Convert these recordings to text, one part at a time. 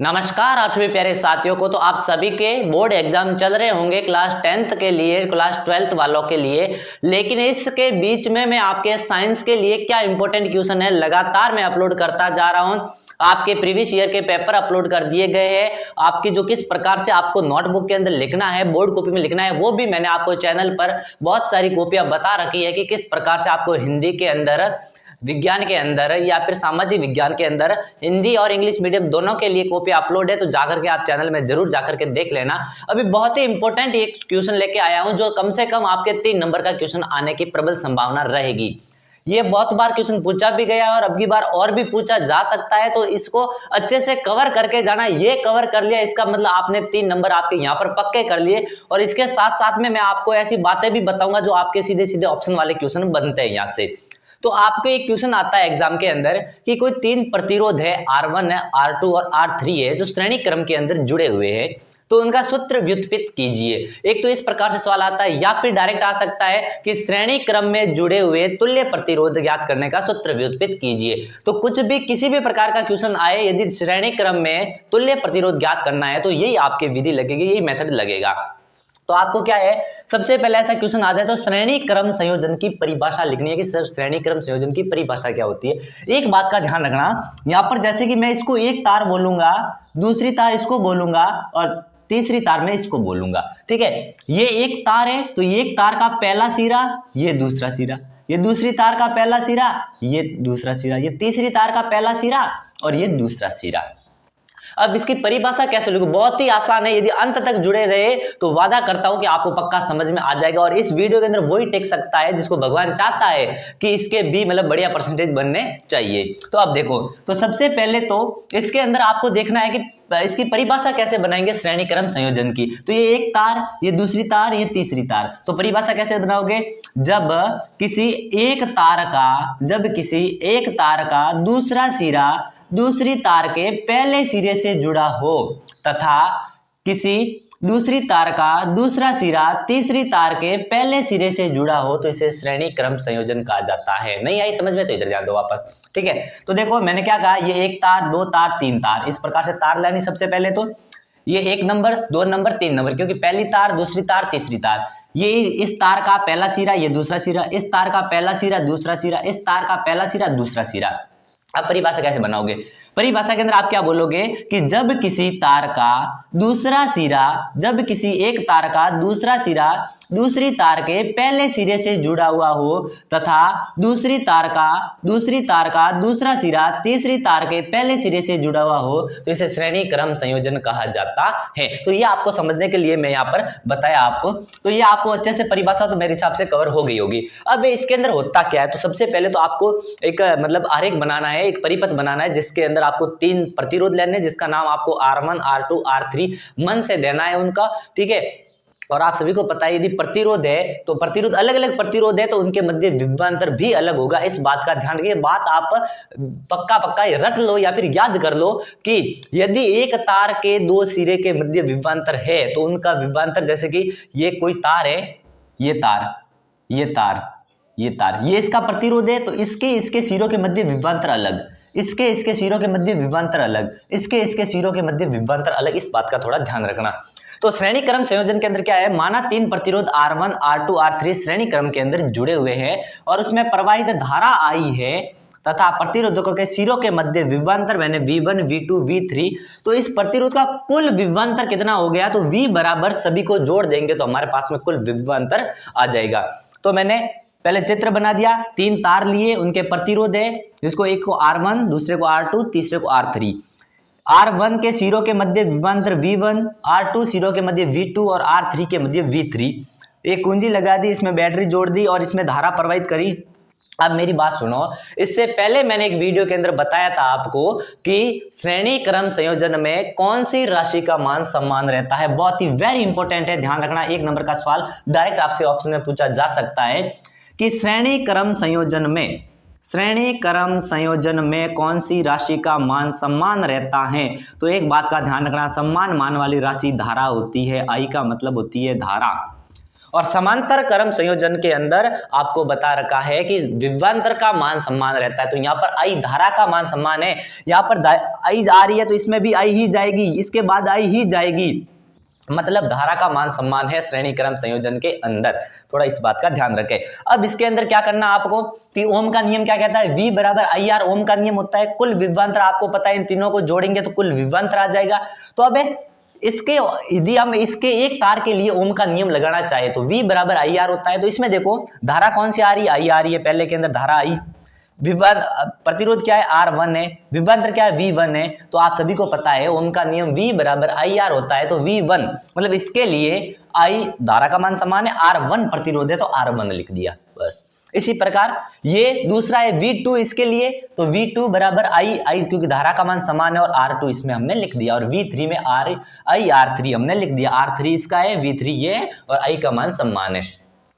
नमस्कार आप सभी प्यारे साथियों को। तो आप सभी के बोर्ड एग्जाम चल रहे होंगे क्लास 10th के लिए, क्लास 12th वालों के लिए। लेकिन इसके बीच में मैं आपके साइंस के लिए क्या इंपॉर्टेंट क्वेश्चन है लगातार मैं अपलोड करता जा रहा हूं। आपके प्रीवियस ईयर के पेपर अपलोड कर दिए गए हैं। आपकी जो किस प्रकार से आपको नोटबुक के अंदर लिखना है, बोर्ड कॉपी में लिखना है, वो भी मैंने आपको चैनल पर बहुत सारी कॉपियां बता रखी है कि किस प्रकार से आपको हिंदी के अंदर, विज्ञान के अंदर या फिर सामाजिक विज्ञान के अंदर हिंदी और इंग्लिश मीडियम दोनों के लिए कॉपी अपलोड है। तो जाकर के आप चैनल में जरूर जाकर के देख लेना। अभी बहुत ही इंपॉर्टेंट एक क्वेश्चन लेके आया हूं जो कम से कम आपके 3 नंबर का क्वेश्चन आने की प्रबल संभावना रहेगी। ये बहुत बार क्वेश्चन पूछा भी गया और अब की बार और भी पूछा जा सकता है, तो इसको अच्छे से कवर करके जाना। ये कवर कर लिया इसका मतलब आपने 3 नंबर आपके यहाँ पर पक्के कर लिए। और इसके साथ साथ में मैं आपको ऐसी बातें भी बताऊंगा जो आपके सीधे सीधे ऑप्शन वाले क्वेश्चन बनते हैं यहाँ से। तो आपको एक क्वेश्चन आता है एग्जाम के अंदर कि कोई 3 प्रतिरोध है, R1 है, R2 और R3 है, जो श्रेणी क्रम के अंदर जुड़े हुए हैं, तो उनका सूत्र व्युत्पत्ति कीजिए। एक तो इस प्रकार से सवाल आता है, या फिर डायरेक्ट आ सकता है कि श्रेणी क्रम में जुड़े हुए तुल्य प्रतिरोध ज्ञात करने का सूत्र व्युत्पत्ति कीजिए। तो कुछ भी किसी भी प्रकार का क्वेश्चन आए, यदि श्रेणी क्रम में तुल्य प्रतिरोध ज्ञात करना है तो यही आपकी विधि लगेगी, यही मेथड लगेगा। तो आपको क्या है, सबसे पहले ऐसा क्वेश्चन आ जाए तो श्रेणी क्रम संयोजन की परिभाषा लिखनी है कि सर श्रेणी क्रम संयोजन की परिभाषा क्या होती है। एक बात का ध्यान रखना, यहां पर जैसे कि मैं इसको एक तार बोलूंगा, दूसरी तार इसको बोलूंगा और तीसरी तार में इसको बोलूंगा, ठीक है। ये एक तार है तो ये एक तार का पहला सिरा, ये दूसरा सिरा, ये दूसरी तार का पहला सिरा, ये दूसरा सिरा, ये तीसरी तार का पहला सिरा और ये दूसरा सिरा। अब इसकी परिभाषा कैसे लिखूं, बहुत ही आसान है। यदि अंत तक जुड़े रहे तो वादा करता हूं कि आपको पक्का समझ में आ जाएगा। और इस वीडियो के अंदर वही टेक सकता है जिसको भगवान चाहता है कि इसके भी मतलब बढ़िया परसेंटेज बनने चाहिए। तो अब देखो, तो सबसे पहले तो इसके अंदर आपको देखना है कि इसकी परिभाषा कैसे बनाएंगे श्रेणी क्रम संयोजन की। तो ये एक तार, ये दूसरी तार, ये तीसरी तार, तो परिभाषा कैसे बनाओगे, जब किसी एक तार का दूसरा सिरा दूसरी तार के पहले सिरे से जुड़ा हो तथा किसी दूसरी तार का दूसरा सिरा तीसरी तार के पहले सिरे से जुड़ा हो तो इसे श्रेणी क्रम संयोजन कहा जाता है। नहीं आई समझ में तो इधर ध्यान दो वापस, ठीक है। तो देखो मैंने क्या कहा, ये एक तार, दो तार, तीन तार, इस प्रकार से तार लेनी। सबसे पहले तो ये 1 नंबर, 2 नंबर, 3 नंबर, क्योंकि पहली तार, दूसरी तार, तीसरी तार, ये इस तार का पहला सिरा, ये दूसरा सिरा, इस तार का पहला सिरा, दूसरा सिरा, इस तार का पहला सिरा, दूसरा सिरा। अब परिभाषा कैसे बनाओगे, परिभाषा के अंदर आप क्या बोलोगे कि जब किसी एक तार का दूसरा सिरा दूसरी तार के पहले सिरे से जुड़ा हुआ हो तथा दूसरी तार का दूसरा सिरा तीसरी तार के पहले सिरे से जुड़ा हुआ हो तो इसे श्रेणी क्रम संयोजन कहा जाता है। तो ये आपको समझने के लिए मैं यहाँ पर बताया आपको। तो ये आपको अच्छे से परिभाषा तो मेरे हिसाब से कवर हो गई होगी। अब इसके अंदर होता क्या है, तो सबसे पहले तो आपको एक मतलब आरेख बनाना है, एक परिपथ बनाना है जिसके अंदर आपको 3 प्रतिरोध लेने, जिसका नाम आपको R1, R2, R3 मन से देना है उनका, ठीक है। और आप सभी को पता है यदि प्रतिरोध है तो प्रतिरोध अलग अलग प्रतिरोध है तो उनके मध्य विभवांतर भी अलग होगा। इस बात का ध्यान रखिए, बात आप पक्का रट लो या फिर याद कर लो कि यदि एक तार के 2 सिरे के मध्य विभवांतर है तो उनका विभवांतर, जैसे कि ये कोई तार है, ये तार, ये तार, ये तार, ये इसका प्रतिरोध है तो इसके सिरों के मध्य विभवांतर अलग, इसके सिरों के मध्य विभवांतर अलग, इसके सिरों के मध्य विभवांतर अलग। इस बात का थोड़ा ध्यान रखना। तो श्रेणी क्रम संयोजन के अंदर क्या है, माना 3 प्रतिरोध R1, R2, R3 श्रेणी क्रम के अंदर जुड़े हुए हैं और उसमें प्रवाहित धारा आई है तथा प्रतिरोधकों के सिरों के मध्य विभवांतर मैंने V1, V2, V3, तो इस प्रतिरोध का कुल विभवांतर कितना हो गया, तो V बराबर सभी को जोड़ देंगे तो हमारे पास में कुल विभवांतर आ जाएगा। तो मैंने पहले चित्र बना दिया, 3 तार लिए, उनके प्रतिरोध है, जिसको एक को R1, दूसरे को R2, तीसरे को R3। R1 के सिरों के मध्य विभवांतर V1, R2 सिरों के मध्य V2 और R3 के मध्य V3। एक कुंजी लगा दी, इसमें बैटरी जोड़ दी और इसमें धारा प्रवाहित करी। अब मेरी बात सुनो, इससे पहले मैंने एक वीडियो के अंदर बताया था आपको कि श्रेणी क्रम संयोजन में कौन सी राशि का मान समान रहता है। बहुत ही वेरी इंपॉर्टेंट है, ध्यान रखना। 1 नंबर का सवाल डायरेक्ट आपसे ऑप्शन में पूछा जा सकता है कि श्रेणी क्रम संयोजन में कौन सी राशि का मान समान रहता है। तो एक बात का ध्यान रखना, समान मान वाली राशि धारा होती है, I का मतलब होती है धारा। और समांतर क्रम संयोजन के अंदर आपको बता रखा है कि विभवांतर का मान समान रहता है। तो यहाँ पर आई धारा का मान समान है, यहाँ पर आई आ रही है तो इसमें भी आई ही जाएगी, इसके बाद आई ही जाएगी, मतलब धारा का मान समान है श्रेणी क्रम संयोजन के अंदर। थोड़ा इस बात का ध्यान रखें। अब इसके अंदर क्या करना आपको कि ओम का नियम क्या कहता है, V बराबर आई आर ओम का नियम होता है। कुल विभवांतर आपको पता है, इन तीनों को जोड़ेंगे तो कुल विभवांतर आ जाएगा। तो अब इसके यदि हम इसके एक तार के लिए ओम का नियम लगाना चाहे तो V बराबर आई आर होता है। तो इसमें देखो धारा कौन सी आ रही है, आई आ रही है, पहले के अंदर धारा आई, प्रतिरोध क्या है, R1 है, विभवांतर क्या है, V1 है। तो आप सभी को पता है ओम का नियम V बराबर आई आर होता है। तो V1 मतलब इसके लिए I धारा का मान समान है, R1 प्रतिरोध है तो R1 लिख दिया बस। इसी प्रकार ये दूसरा है V2, इसके लिए तो V2 बराबर आई क्योंकि धारा का मान समान है और R2 इसमें हमने लिख दिया, और V3 में R3 हमने लिख दिया, R3 इसका है, V3 ये है और I का मान समान है।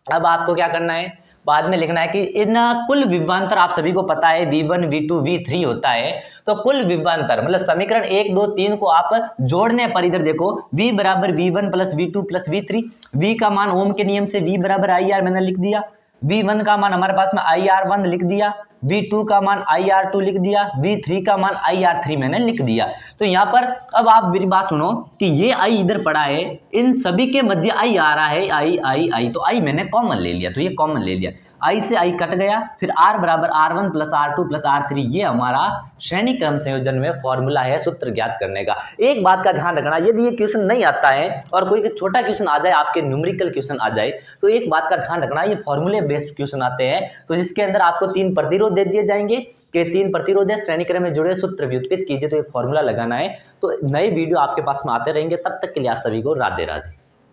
अब आपको क्या करना है, बाद में लिखना है कि इन कुल विभवांतर आप सभी को पता है V1 V2 V3 होता है। तो कुल विभवांतर मतलब समीकरण 1 2 3 को आप जोड़ने पर इधर देखो V बराबर V1 plus V2 plus V3, V का मान ओम के नियम से V बराबर आई आर मैंने लिख दिया, V1 का मान हमारे पास में IR1 लिख दिया, V2 का मान IR2 लिख दिया, V3 का मान IR3 मैंने लिख दिया। तो यहाँ पर अब आप मेरी बात सुनो कि ये I इधर पड़ा है, इन सभी के मध्य I आ रहा है, I तो I मैंने कॉमन ले लिया, तो ये कॉमन ले लिया, I से I कट गया, फिर R बराबर R1 plus R2 plus R3, ये हमारा श्रेणी क्रम संयोजन में फॉर्मूला है सूत्र ज्ञात करने का। एक बात का ध्यान रखना, यदि ये क्वेश्चन नहीं आता है और कोई छोटा क्वेश्चन आ जाए, आपके न्यूमेरिकल क्वेश्चन आ जाए, तो एक बात का ध्यान रखना, ये फॉर्मूले बेस्ड क्वेश्चन आते हैं। तो जिसके अंदर आपको 3 प्रतिरोध दे दिए जाएंगे कि 3 प्रतिरोध है, श्रेणी क्रम में जुड़े सूत्र व्युत्पत्ति कीजिए, तो ये फॉर्मूला लगाना है। तो नए वीडियो आपके पास में आते रहेंगे, तब तक के लिए आप सभी को राधे राधे।